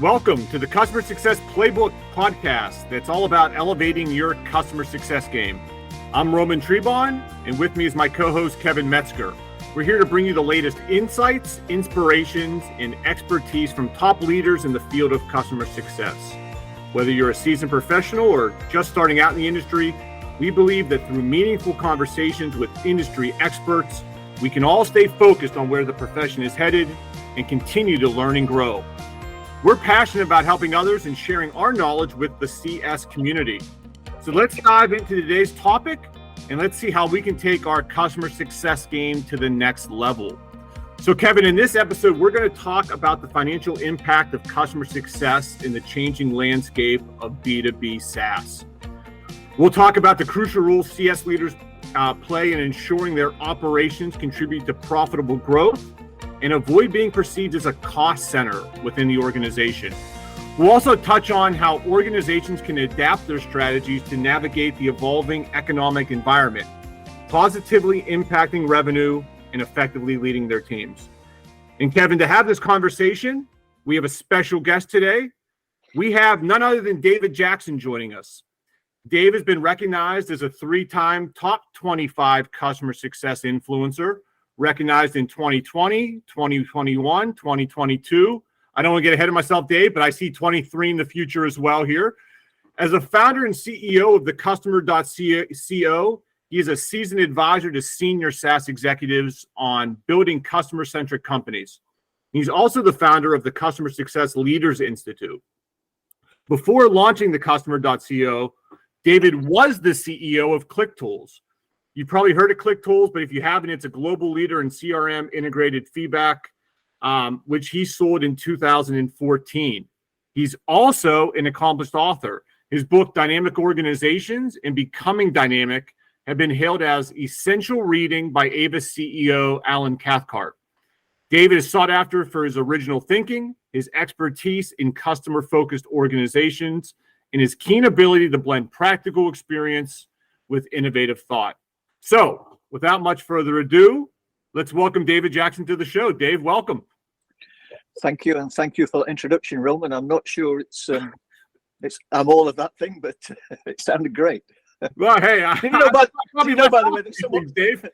Welcome to the Customer Success Playbook podcast that's all about elevating your customer success game. I'm Roman Trebon, and with me is my co-host Kevin Metzger. We're here to bring you the latest insights, inspirations, and expertise from top leaders in the field of customer success. Whether you're a seasoned professional or just starting out in the industry, we believe that through meaningful conversations with industry experts, we can all stay focused on where the profession is headed and continue to learn and grow. We're passionate about helping others and sharing our knowledge with the CS community. So let's dive into today's topic and let's see how we can take our customer success game to the next level. So Kevin, in this episode, we're going to talk about the financial impact of customer success in the changing landscape of B2B SaaS. We'll talk about the crucial roles CS leaders play in ensuring their operations contribute to profitable growth and avoid being perceived as a cost center within the organization. We'll also touch on how organizations can adapt their strategies to navigate the evolving economic environment, positively impacting revenue and effectively leading their teams. And Kevin, to have this conversation, we have a special guest today. We have none other than David Jackson joining us. Dave has been recognized as a 3-time top 25 customer success influencer, recognized in 2020, 2021, 2022. I don't want to get ahead of myself, Dave, but I see 23 in the future as well here. As a founder and CEO of the Customer.co, he is a seasoned advisor to senior SaaS executives on building customer-centric companies. He's also the founder of the Customer Success Leaders Institute. Before launching the Customer.co, David was the CEO of ClickTools. You've probably heard of ClickTools, but if you haven't, it's a global leader in CRM integrated feedback, which he sold in 2014. He's also an accomplished author. His book, Dynamic Organizations and Becoming Dynamic, have been hailed as essential reading by Avis CEO Alan Cathcart. David is sought after for his original thinking, his expertise in customer-focused organizations, and his keen ability to blend practical experience with innovative thought. So, without much further ado, let's welcome David Jackson to the show. Dave, welcome. Thank you, and thank you for the introduction, Roman. I'm not sure it's I'm all of that thing, but it sounded great. Well, hey, by the way, that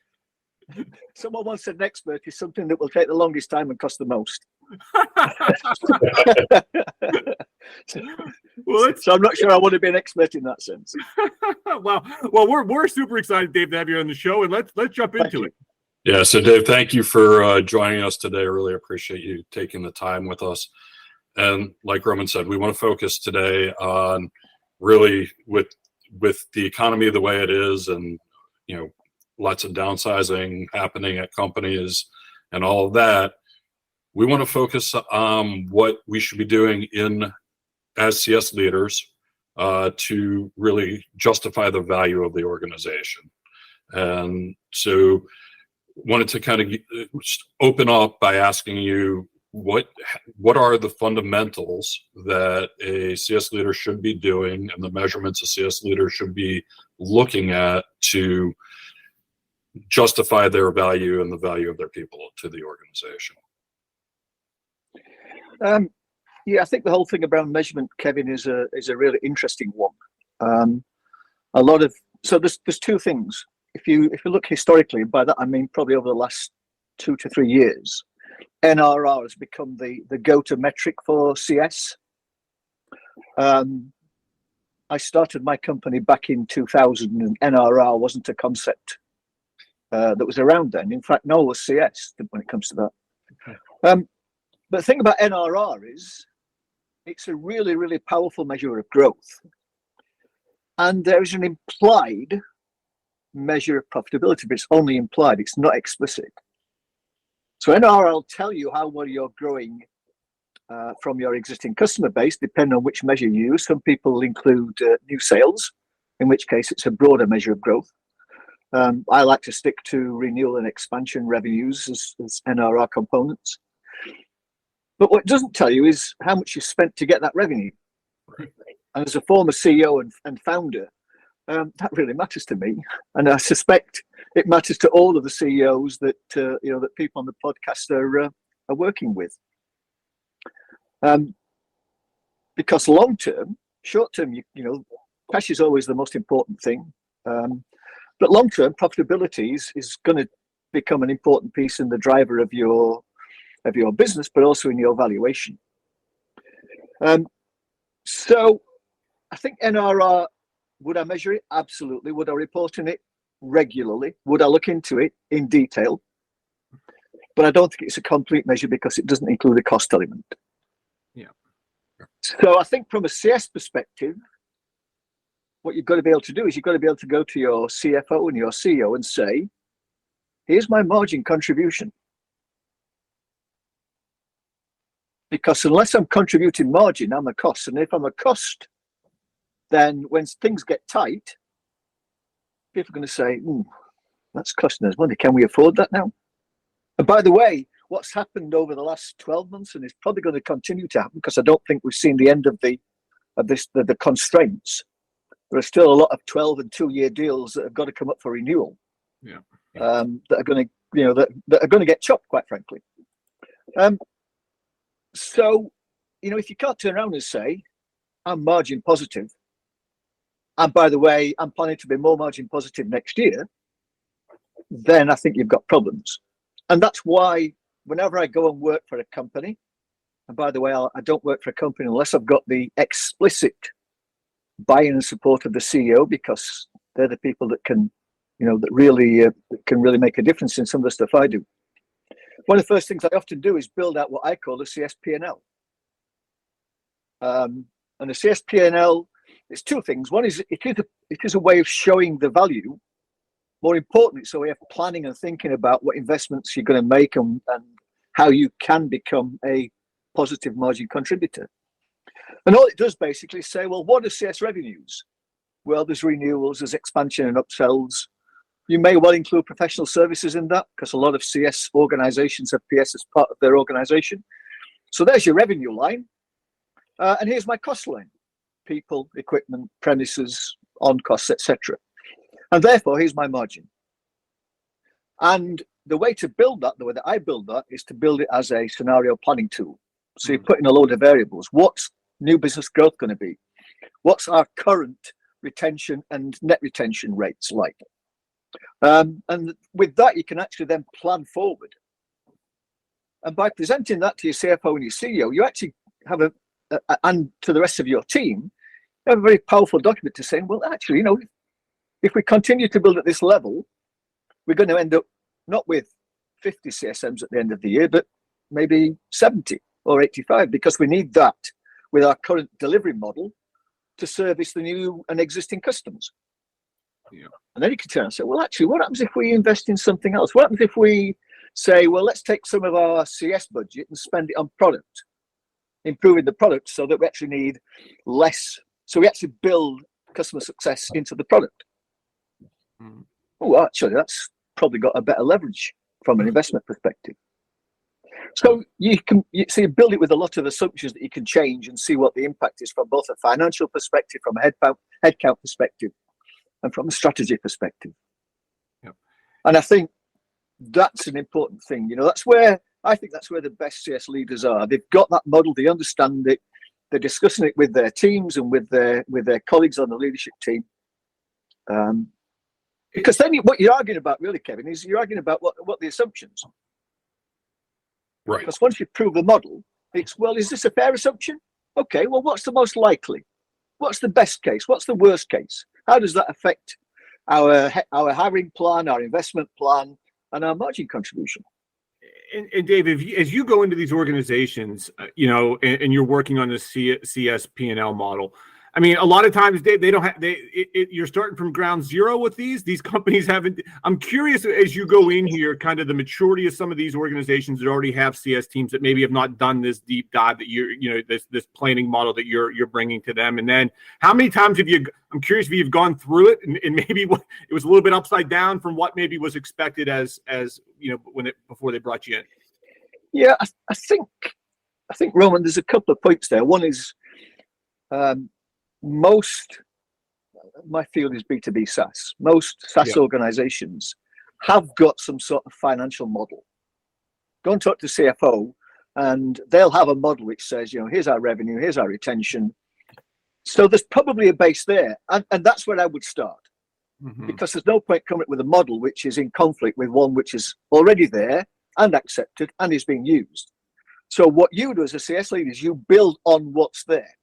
someone once said an expert is something that will take the longest time and cost the most. So I'm not sure I want to be an expert in that sense. well, we're super excited, Dave, to have you on the show, and let's jump into it. Yeah, so Dave, thank you for joining us today. I really appreciate you taking the time with us. And like Roman said, we want to focus today on really with the economy the way it is, and lots of downsizing happening at companies and all of that. We want to focus on what we should be doing as CS leaders to really justify the value of the organization. And so wanted to kind of open up by asking you what are the fundamentals that a CS leader should be doing and the measurements a CS leader should be looking at to justify their value and the value of their people to the organization. Yeah, I think the whole thing around measurement, Kevin, is a really interesting one. So there's two things. If you look historically, by that I mean probably over the last 2 to 3 years, NRR has become the go-to metric for CS. I started my company back in 2000, and NRR wasn't a concept that was around then. In fact, no was CS when it comes to that. But the thing about NRR is it's a really, really powerful measure of growth. And there is an implied measure of profitability, but it's only implied, it's not explicit. So NRR will tell you how well you're growing from your existing customer base, depending on which measure you use. Some people include new sales, in which case it's a broader measure of growth. I like to stick to renewal and expansion revenues as NRR components. But what it doesn't tell you is how much you spent to get that revenue. Right. And as a former CEO and founder, that really matters to me. And I suspect it matters to all of the CEOs that that people on the podcast are working with. because long term, short term, cash is always the most important thing. But long term profitability is going to become an important piece in the driver of your business, but also in your valuation. So I think NRR, would I measure it? Absolutely. Would I report on it regularly? Would I look into it in detail? But I don't think it's a complete measure because it doesn't include the cost element. Yeah. So I think from a CS perspective, what you've got to be able to do is you've got to be able to go to your CFO and your CEO and say, here's my margin contribution. Because unless I'm contributing margin, I'm a cost. And if I'm a cost, then when things get tight, people are going to say, that's costing us money. Can we afford that now? And by the way, what's happened over the last 12 months, and it's probably going to continue to happen because I don't think we've seen the end of the constraints. There are still a lot of 12 and 2-year deals that have got to come up for renewal. Yeah. That are going to, that are going to get chopped, quite frankly. So, if you can't turn around and say, I'm margin positive, and by the way, I'm planning to be more margin positive next year, then I think you've got problems. And that's why whenever I go and work for a company, and by the way, I don't work for a company unless I've got the explicit buy-in and support of the CEO, because they're the people that can, that really can really make a difference in some of the stuff I do. One of the first things I often do is build out what I call a CSPNL. And the CSPNL is two things. One is it is a way of showing the value. More importantly, so we have planning and thinking about what investments you're going to make and how you can become a positive margin contributor. And all it does basically say, well, what are CS revenues? Well, there's renewals, there's expansion and upsells. You may well include professional services in that because a lot of CS organizations have PS as part of their organization. So there's your revenue line. And here's my cost line: people, equipment, premises, on costs, etc. And therefore, here's my margin. And the way to build that, the way that I build that, is to build it as a scenario planning tool. So you put in a load of variables. What's new business growth going to be? What's our current retention and net retention rates like? And with that, you can actually then plan forward. And by presenting that to your CFO and your CEO, you actually have and to the rest of your team, you have a very powerful document to say, well, actually, if we continue to build at this level, we're going to end up not with 50 CSMs at the end of the year, but maybe 70 or 85, because we need that with our current delivery model to service the new and existing customers. Yeah. And then you can turn and say, well, actually, what happens if we invest in something else? What happens if we say, well, let's take some of our CS budget and spend it on product, improving the product so that we actually need less. So we actually build customer success into the product. Oh, actually, that's probably got a better leverage from an investment perspective. So you build it with a lot of assumptions that you can change and see what the impact is from both a financial perspective, from a headcount perspective, and from a strategy perspective. Yep. And I think that's an important thing. That's where the best CS leaders are. They've got that model, they understand it, they're discussing it with their teams and with their colleagues on the leadership team. Because then what you're arguing about, really, Kevin, is you're arguing about what the assumptions are. Right. Because once you prove the model, it's, well, is this a fair assumption? Okay, well, what's the most likely? What's the best case? What's the worst case? How does that affect our hiring plan, our investment plan, and our margin contribution? And Dave, as you go into these organizations, and you're working on the CSPNL model, I mean, a lot of times, Dave, they don't have. You're starting from ground zero with these. These companies haven't. I'm curious, as you go in here, kind of the maturity of some of these organizations that already have CS teams that maybe have not done this deep dive that this planning model that you're bringing to them. And then, how many times have you? I'm curious if you've gone through it, and maybe it was a little bit upside down from what maybe was expected as before they brought you in. Yeah, I think Roman, there's a couple of points there. One is. My field is B2B SaaS. Most SaaS organizations have got some sort of financial model. Go and talk to CFO and they'll have a model which says, here's our revenue, here's our retention. So there's probably a base there, and that's where I would start, because there's no point coming up with a model which is in conflict with one which is already there and accepted and is being used. So what you do as a CS lead is you build on what's there,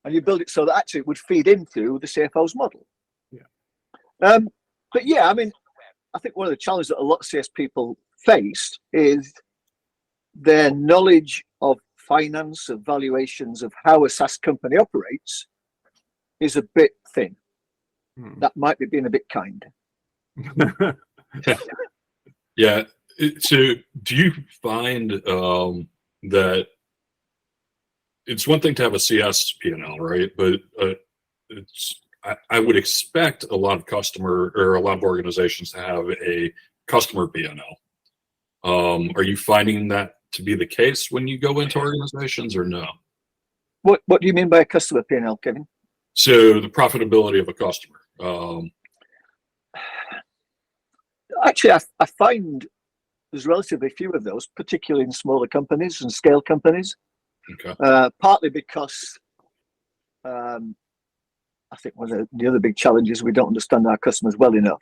and you build it so that actually it would feed into the CFO's model. Yeah. But yeah, I mean, I think one of the challenges that a lot of CS people face is their knowledge of finance, of valuations, of how a SaaS company operates is a bit thin. That might be being a bit kind. Yeah. So do you find that it's one thing to have a CSPNL, right? But I would expect a lot of organizations to have a customer P&L. Are you finding that to be the case when you go into organizations, or no? What do you mean by a customer P&L, Kevin? So the profitability of a customer. Actually, I find there's relatively few of those, particularly in smaller companies and scale companies. Okay. Partly because I think one of the other big challenges, we don't understand our customers well enough.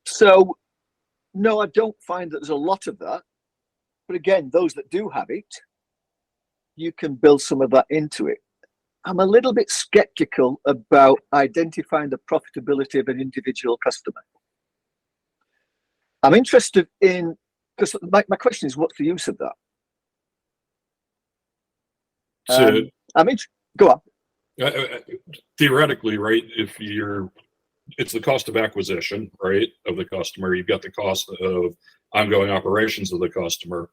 So no, I don't find that there's a lot of that. But again, those that do have it, you can build some of that into it. I'm a little bit skeptical about identifying the profitability of an individual customer. I'm interested in, because my question is, what's the use of that? So, go on. Theoretically, right, it's the cost of acquisition, right, of the customer. You've got the cost of ongoing operations of the customer.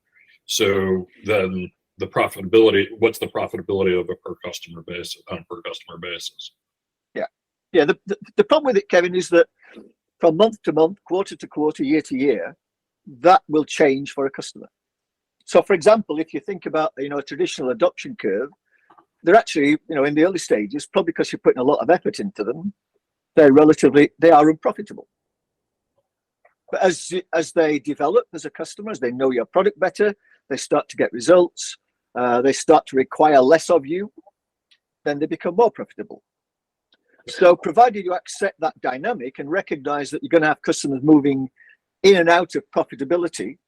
So then the profitability, what's the profitability of a per customer basis? Yeah. The problem with it, Kevin, is that from month to month, quarter to quarter, year to year, that will change for a customer. So, for example, if you think about a traditional adoption curve, they're actually in the early stages, probably because you're putting a lot of effort into them, they are unprofitable. But as they develop as a customer, as they know your product better, they start to get results, they start to require less of you, then they become more profitable. So provided you accept that dynamic and recognize that you're going to have customers moving in and out of profitability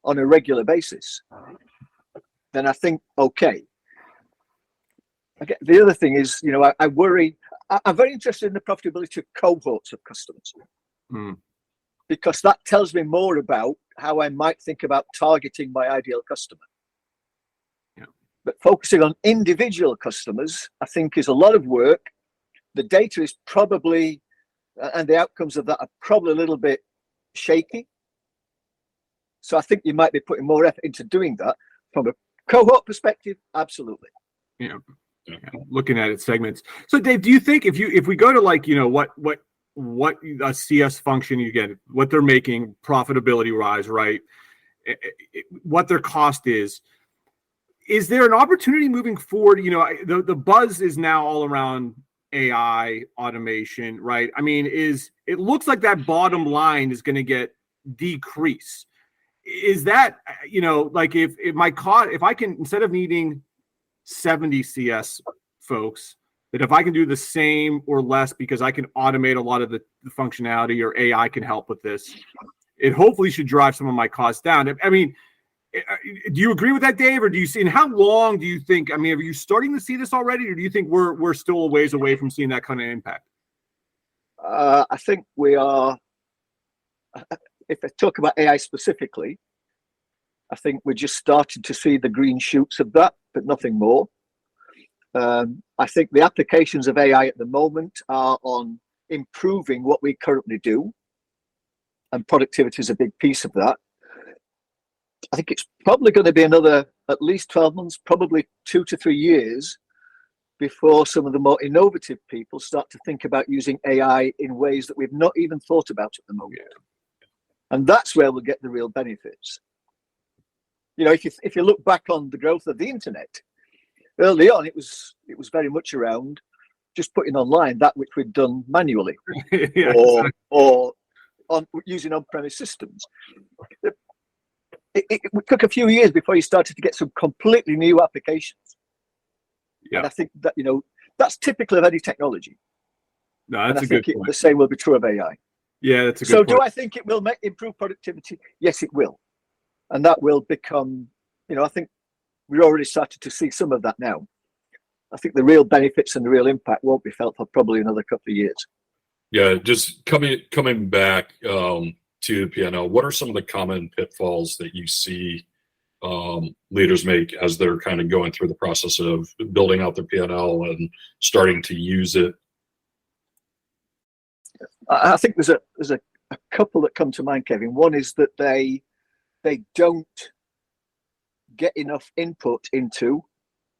on a regular basis, then I think, okay. The other thing is, I worry, I'm very interested in the profitability of cohorts of customers, because that tells me more about how I might think about targeting my ideal customer. Yeah. But focusing on individual customers, I think, is a lot of work. The data is probably, and the outcomes of that are probably a little bit shaky. So I think you might be putting more effort into doing that. From a cohort perspective, absolutely. Yeah. Looking at it segments. So Dave, do you think if we go to what a CS function, you get what they're making profitability wise, right? What their cost is there an opportunity moving forward? The buzz is now all around AI automation, right? I mean, it looks like that bottom line is going to get decreased. Is that, if my cost, if I can, instead of needing 70 CS folks, that if I can do the same or less because I can automate a lot of the functionality, or AI can help with this, it hopefully should drive some of my costs down. I mean, do you agree with that, Dave, or do you see? And how long do you think? I mean, are you starting to see this already, or do you think we're still a ways away from seeing that kind of impact? I think we are. If I talk about AI specifically, I think we're just starting to see the green shoots of that, but nothing more. I think the applications of AI at the moment are on improving what we currently do, and productivity is a big piece of that. I think it's probably going to be another at least 12 months, probably 2 to 3 years, before some of the more innovative people start to think about using AI in ways that we've not even thought about at the moment. And that's where we'll get the real benefits. If you look back on the growth of the internet, early on, it was very much around just putting online that which we'd done manually, or on using on-premise systems. it took a few years before you started to get some completely new applications. Yeah. And I think that, that's typical of any technology. No, that's a good point. The same will be true of AI. Yeah, that's a good So point. do I think it will improve productivity? Yes, it will. And that will become, I think we're already started to see some of that now. I think the real benefits and the real impact won't be felt for probably another couple of years. Yeah, just coming back to the P&L, what are some of the common pitfalls that you see leaders make as they're kind of going through the process of building out their P&L and starting to use it? I think there's a couple that come to mind, Kevin. One is that they don't get enough input into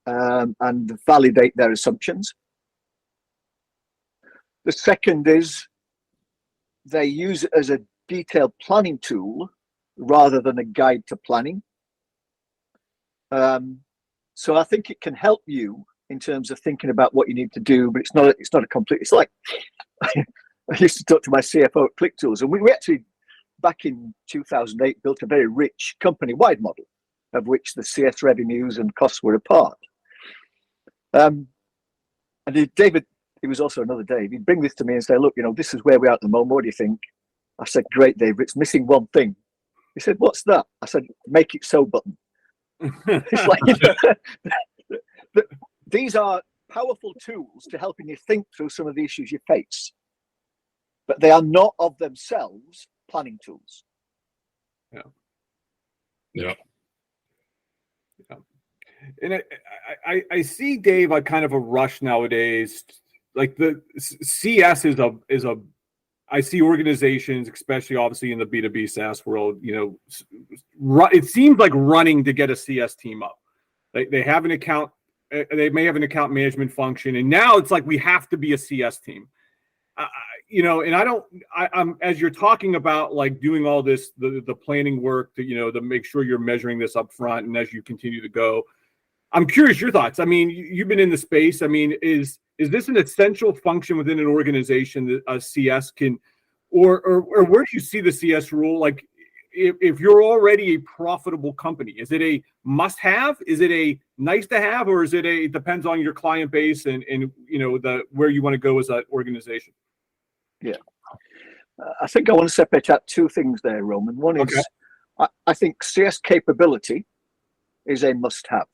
and validate their assumptions. The second is they use it as a detailed planning tool rather than a guide to planning. So I think it can help you in terms of thinking about what you need to do, but it's not a complete. It's like I used to talk to my CFO at ClickTools, and we actually back in 2008 built a very rich company-wide model of which the CS revenues and costs were a part. And David, he was also another Dave, he'd bring this to me and say, look, this is where we are at the moment. What do you think? I said, great, Dave, it's missing one thing. He said, what's that? I said, make it so button. It's like, these are powerful tools to helping you think through some of the issues you face, but they are not of themselves planning tools. Yeah. And I see, Dave, a kind of a rush nowadays. Like the CS is a I see organizations, especially obviously in the B2B SaaS world, it seems like running to get a CS team up. They have an account, they may have an account management function, and now it's like we have to be a CS team. And I'm as you're talking about like doing all this, the planning work to make sure you're measuring this up front, and as you continue to go, I'm curious your thoughts. I mean, you've been in the space. I mean, is this an essential function within an organization that a CS can, or where do you see the CS role? Like, if you're already a profitable company, is it a must-have? Is it a nice-to-have, or is it it depends on your client base and where you want to go as an organization? Yeah, I think I want to separate out two things there, Roman. One is I think CS capability is a must-have.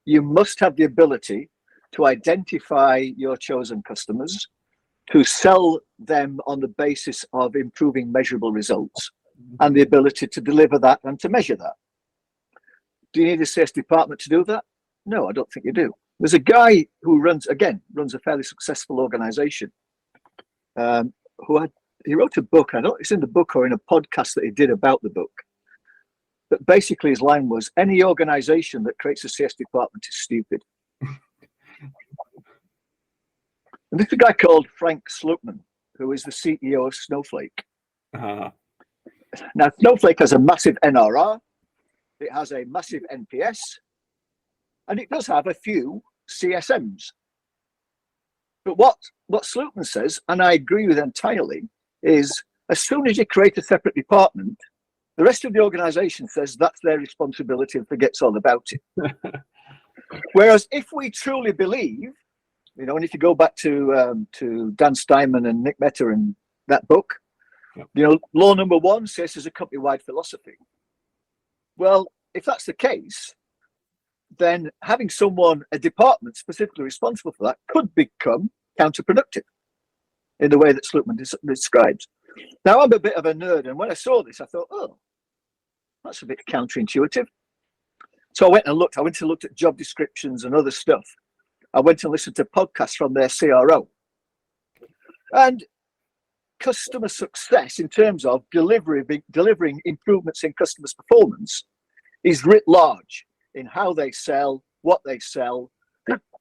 You must have the ability to identify your chosen customers, to sell them on the basis of improving measurable results, and the ability to deliver that and to measure that. Do you need a CS department to do that? No, I don't think you do. There's a guy who runs a fairly successful organization. He wrote a book. I don't know if it's in the book or in a podcast that he did about the book. But basically his line was, any organization that creates a CS department is stupid. And this is a guy called Frank Slootman, who is the CEO of Snowflake. Now, Snowflake has a massive NRR, it has a massive NPS, and it does have a few CSMs. But what Slootman says, and I agree with entirely, is as soon as you create a separate department, the rest of the organization says that's their responsibility and forgets all about it. Whereas if we truly believe, and if you go back to Dan Steinman and Nick Mehta and that book, law number one says there's a company-wide philosophy. Well, if that's the case, then having a department specifically responsible for that could become counterproductive in the way that Slootman describes. Now, I'm a bit of a nerd, and when I saw this, I thought, oh, that's a bit counterintuitive. So I went and looked at job descriptions and other stuff. I went and listened to podcasts from their CRO. And customer success in terms of delivering improvements in customers' performance is writ large in how they sell, what they sell,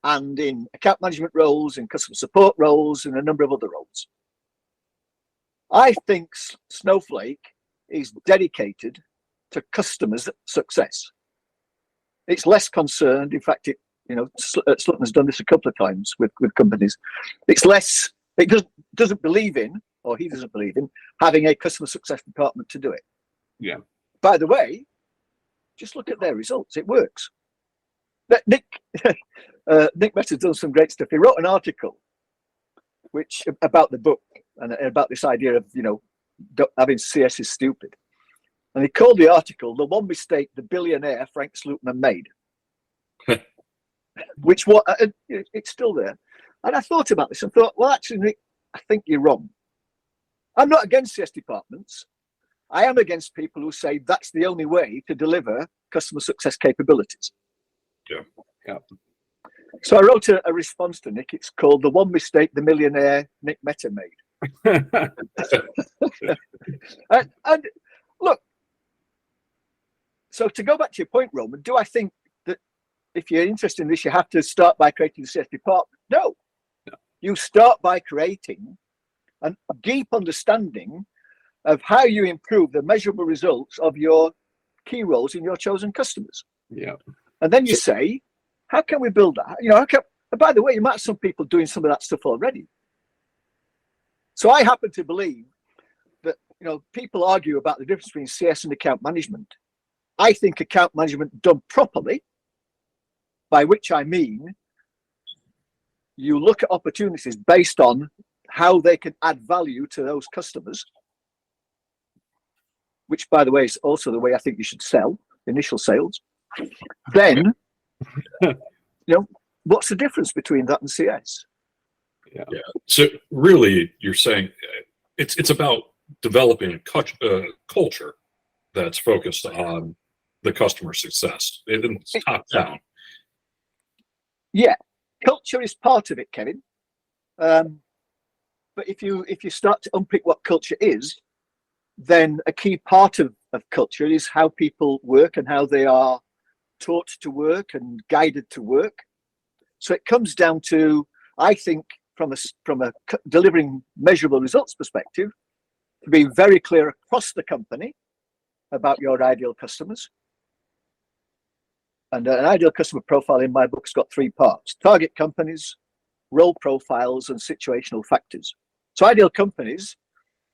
and in account management roles, in customer support roles, and a number of other roles. I think Snowflake is dedicated to customers' success. It's less concerned. In fact, Slootman's done this a couple of times with companies. It doesn't believe in, or he doesn't believe in, having a customer success department to do it. Yeah. By the way, Just look at their results. It works. Nick Meta's done some great stuff. He wrote an article about the book and about this idea of, having CS is stupid. And he called the article "The One Mistake the Billionaire Frank Slootman Made," which it's still there. And I thought about this and thought, well, actually, Nick, I think you're wrong. I'm not against CS departments. I am against people who say that's the only way to deliver customer success capabilities. Yeah. So I wrote a response to Nick. It's called "The One Mistake the Millionaire Nick Meta Made." and look, so to go back to your point, Roman, do I think that if you're interested in this, you have to start by creating the CS department? No. You start by creating a deep understanding of how you improve the measurable results of your key roles in your chosen customers. Yeah. And then you say, how can we build that? And by the way, you might have some people doing some of that stuff already. So I happen to believe that, people argue about the difference between CS and account management. I think account management done properly, by which I mean you look at opportunities based on how they can add value to those customers, which, by the way, is also the way I think you should sell, initial sales. Then, what's the difference between that and CS? Yeah. So really, you're saying it's about developing a culture that's focused on the customer success. It's top down. Yeah, culture is part of it, Kevin. But if you start to unpick what culture is, then a key part of culture is how people work and how they are taught to work and guided to work. So it comes down to, I think, from a delivering measurable results perspective, to be very clear across the company about your ideal customers. And an ideal customer profile in my book's got 3 parts: target companies, role profiles, and situational factors. So ideal companies,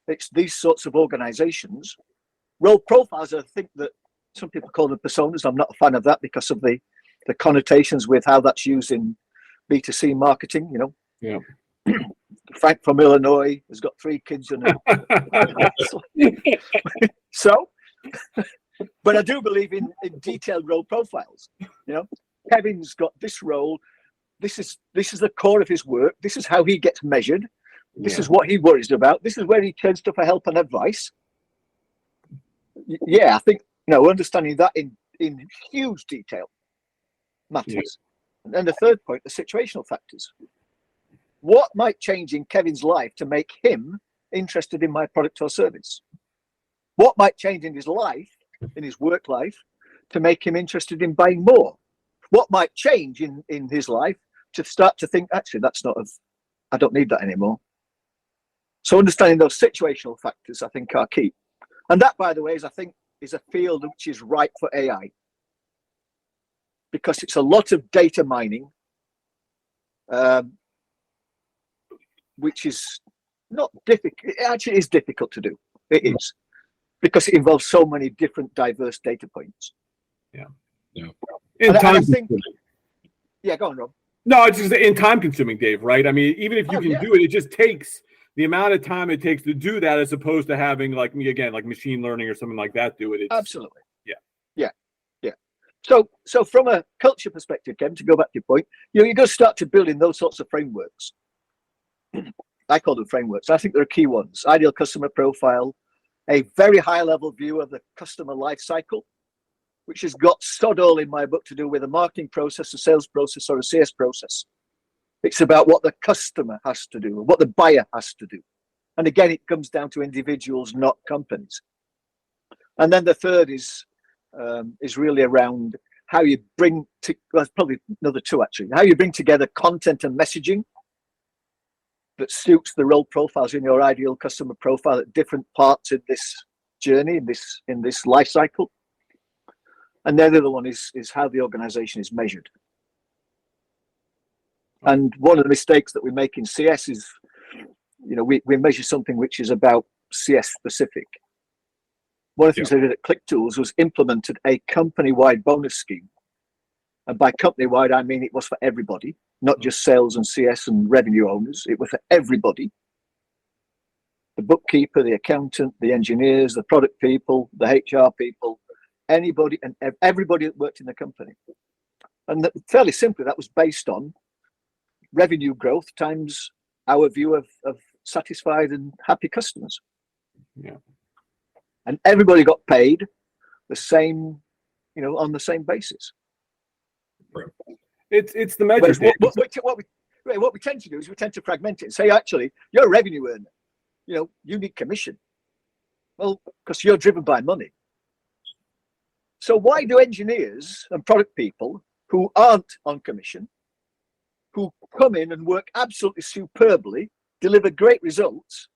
it's these sorts of organizations. Role profiles, I think that some people call them personas. I'm not a fan of that because of the connotations with how that's used in B2C marketing, Yeah. Frank from Illinois has got 3 kids and so, but I do believe in detailed role profiles. Kevin's got this role. This is the core of his work. This is how he gets measured. This is what he worries about. This is where he turns to for help and advice. Yeah, I think understanding that in huge detail matters. Yeah. And then the third point, the situational factors. What might change in Kevin's life to make him interested in my product or service? What might change in his life, in his work life, to make him interested in buying more? What might change in his life to start to think, actually, I don't need that anymore. So understanding those situational factors, I think, are key. And that, by the way, is a field which is ripe for AI, because it's a lot of data mining, which is not difficult. It actually is difficult to do. It is, because it involves so many different diverse data points. Yeah. And I think, go on, Rob. No, it's just in time consuming, Dave, right? I mean, even if you can do it, it just takes the amount of time it takes to do that, as opposed to having like machine learning or something like that do it. Absolutely. Yeah. So from a culture perspective, Kevin, to go back to your point, you're going to start to build in those sorts of frameworks. I call them frameworks. I think there are key ones: ideal customer profile, a very high level view of the customer life cycle, which has got sod all in my book to do with a marketing process, a sales process, or a CS process. It's about what the customer has to do, what the buyer has to do. And again, it comes down to individuals, not companies. And then the third is really around how you bring to, well, probably another 2 actually, how you bring together content and messaging that suits the role profiles in your ideal customer profile at different parts in this journey, in this life cycle. And then the other one is how the organization is measured. And one of the mistakes that we make in CS is, we measure something which is about CS specific. One of the things I did at ClickTools was implemented a company-wide bonus scheme. And by company-wide, I mean it was for everybody, not just sales and CS and revenue owners. It was for everybody. The bookkeeper, the accountant, the engineers, the product people, the HR people, anybody and everybody that worked in the company. And fairly simply, that was based on revenue growth times our view of satisfied and happy customers. Yeah. And everybody got paid the same, on the same basis. Right. It's the measures. What we tend to do is we tend to fragment it and say, actually, you're a revenue earner. You need commission. Well, because you're driven by money. So why do engineers and product people who aren't on commission, who come in and work absolutely superbly, deliver great results,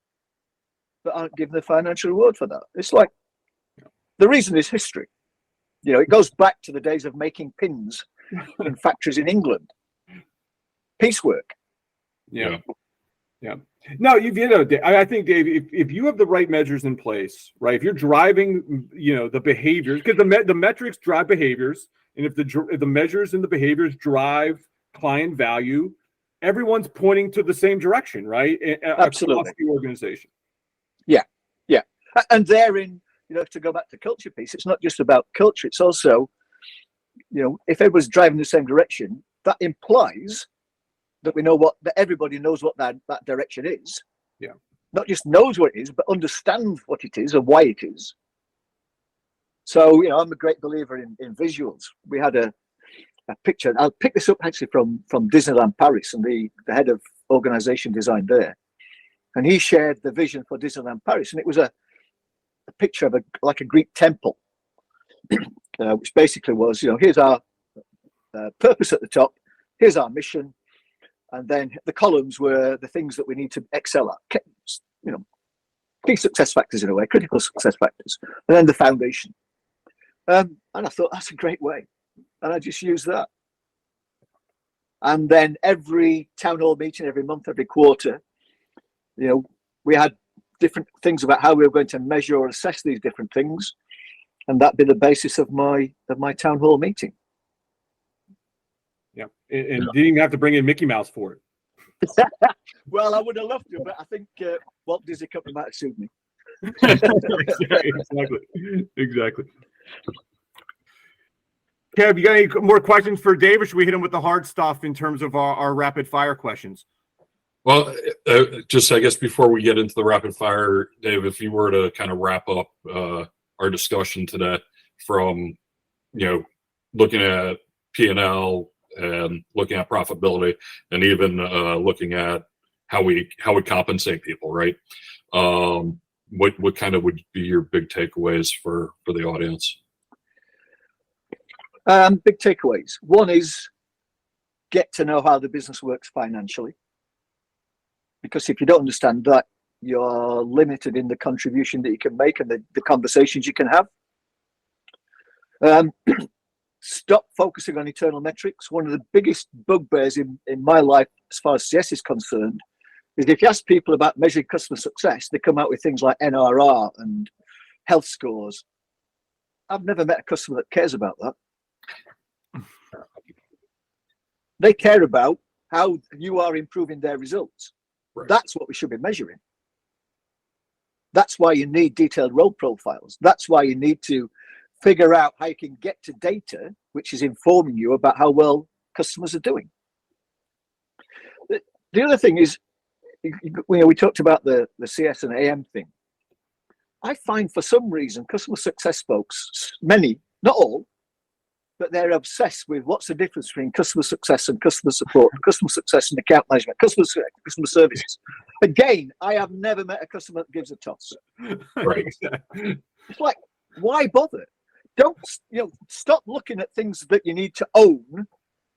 but aren't given the financial reward for that? It's like, the reason is history. It goes back to the days of making pins in factories in England. Piecework. Yeah. No, I think, Dave, if you have the right measures in place, right? If you're driving, the behaviors, because the metrics drive behaviors, and if the measures and the behaviors drive client value, everyone's pointing to the same direction, right? Absolutely. Across the organization. Yeah. And therein, to go back to culture piece, it's not just about culture. It's also, if everyone's driving the same direction, that implies that that everybody knows what that direction is. Yeah. Not just knows what it is, but understands what it is and why it is. So, I'm a great believer in visuals. We had a picture. I'll pick this up actually from Disneyland Paris and the head of organization design there. And he shared the vision for Disneyland Paris. And it was a picture of a Greek temple, which basically was, here's our purpose at the top. Here's our mission. And then the columns were the things that we need to excel at, key success factors in a way, critical success factors, and then the foundation. And I thought, that's a great way. And I just used that. And then every town hall meeting, every month, every quarter, we had different things about how we were going to measure or assess these different things. And that'd be the basis of my town hall meeting. Yeah, and didn't even have to bring in Mickey Mouse for it. Well, I would have loved to, but I think Walt Disney Company might have sued me. Exactly. Kev, you got any more questions for Dave, or should we hit him with the hard stuff in terms of our rapid fire questions? Well, just I guess before we get into the rapid fire, Dave, if you were to kind of wrap up our discussion today from, looking at P&L and looking at profitability and even looking at how we compensate people, right? What kind of would be your big takeaways for the audience? Big takeaways. One is get to know how the business works financially. Because if you don't understand that, you're limited in the contribution that you can make and the conversations you can have. Stop focusing on internal metrics. One of the biggest bugbears in my life, as far as CS is concerned, is if you ask people about measuring customer success, they come out with things like NRR and health scores. I've never met a customer that cares about that. They care about how you are improving their results. Right. That's what we should be measuring. That's why you need detailed role profiles. That's why you need to figure out how you can get to data, which is informing you about how well customers are doing. The other thing is, we talked about the CS and AM thing. I find for some reason customer success folks, many, not all, but they're obsessed with what's the difference between customer success and customer support, customer success and account management, customer services. Again, I have never met a customer that gives a toss. Right. It's like, why bother? Don't, stop looking at things that you need to own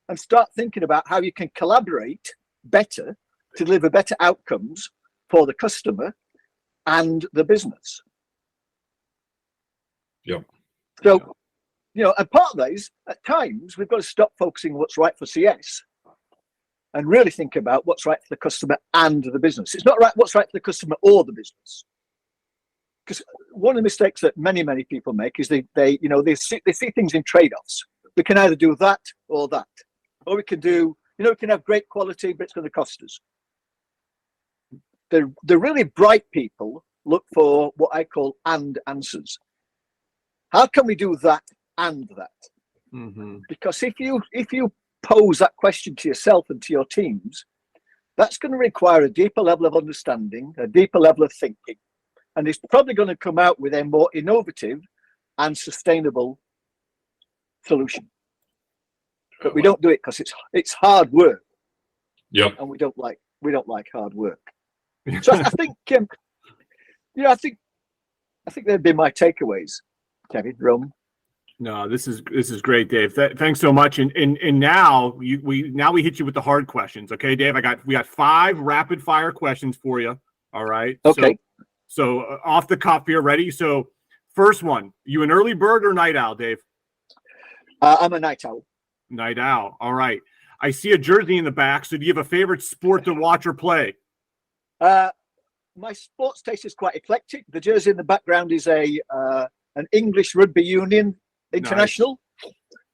and start thinking about how you can collaborate better to deliver better outcomes for the customer and the business. Yep. So, and part of that is, at times, we've got to stop focusing on what's right for CS and really think about what's right for the customer and the business. It's not right what's right for the customer or the business. because one of the mistakes that many people make is they see things in trade-offs. We can either do that, or we can do, we can have great quality, but it's going to cost us. The really bright people look for what I call and answers. How can we do that and that? Mm-hmm. Because if you pose that question to yourself and to your teams, that's going to require a deeper level of understanding, a deeper level of thinking, and it's probably going to come out with a more innovative and sustainable solution. But we don't do it because it's hard work. Yep. And we don't like hard work. So I think I think they'd be my takeaways, Kevin, Roman. No, this is great, Dave. Thanks so much. And now we hit you with the hard questions. Okay, Dave, we got 5 rapid fire questions for you. All right. Okay. So off the cuff here, ready? So first one, you an early bird or night owl, Dave? I'm a night owl. Night owl. All right. I see a jersey in the back. So do you have a favorite sport to watch or play? My sports taste is quite eclectic. The jersey in the background is an English rugby union international,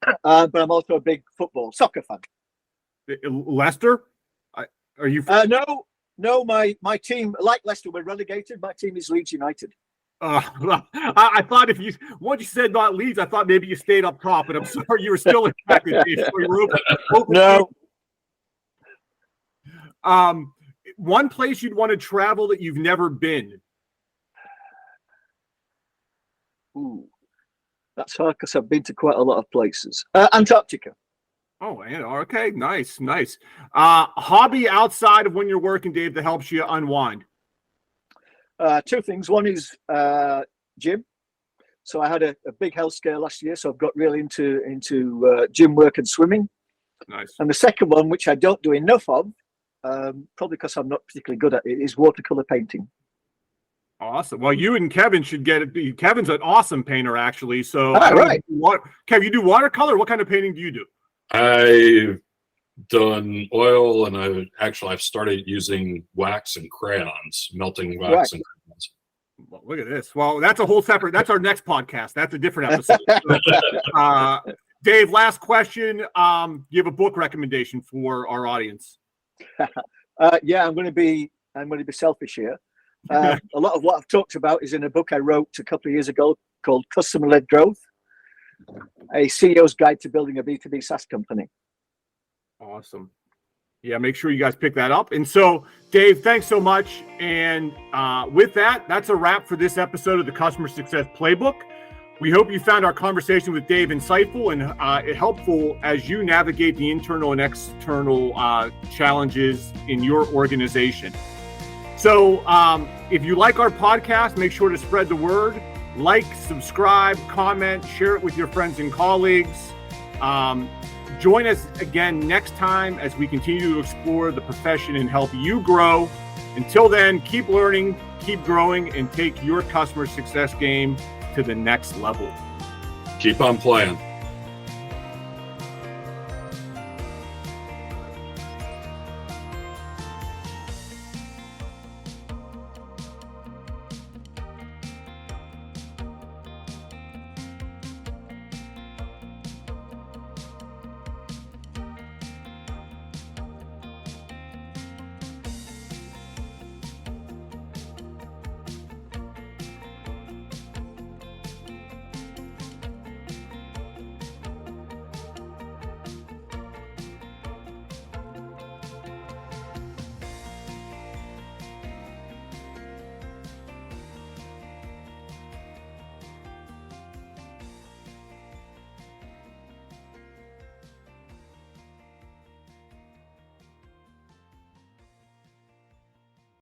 nice. But I'm also a big soccer fan. Leicester? Are you? No. My team, like Leicester, we're relegated. My team is Leeds United. I thought once you said not Leeds, I thought maybe you stayed up top, but I'm sorry you were still impacted. No. One place you'd want to travel that you've never been? Ooh, that's hard because I've been to quite a lot of places. Antarctica. Oh, okay, nice. Hobby outside of when you're working, Dave, that helps you unwind? 2 things. One is gym. So I had a big health scare last year, so I've got really into gym work and swimming. Nice. And the second one, which I don't do enough of, probably because I'm not particularly good at it, is watercolor painting. Awesome. Well, you and Kevin should get it. Kevin's an awesome painter, actually. So, right. Kev, you do watercolor? What kind of painting do you do? I've done oil, and I've started using wax and crayons, melting wax and crayons. Well, look at this. Well, that's that's our next podcast. That's a different episode. Dave, last question. You have a book recommendation for our audience? Yeah, I'm going to be selfish here. A lot of what I've talked about is in a book I wrote a couple of years ago called Customer-Led Growth, a CEO's Guide to Building a B2B SaaS Company. Awesome. Yeah, make sure you guys pick that up. And so, Dave, thanks so much. And with that, that's a wrap for this episode of the Customer Success Playbook. We hope you found our conversation with Dave insightful and helpful as you navigate the internal and external challenges in your organization. So if you like our podcast, make sure to spread the word. Like, subscribe, comment, share it with your friends and colleagues. Join us again next time as we continue to explore the profession and help you grow. Until then, keep learning, keep growing, and take your customer success game to the next level. Keep on playing.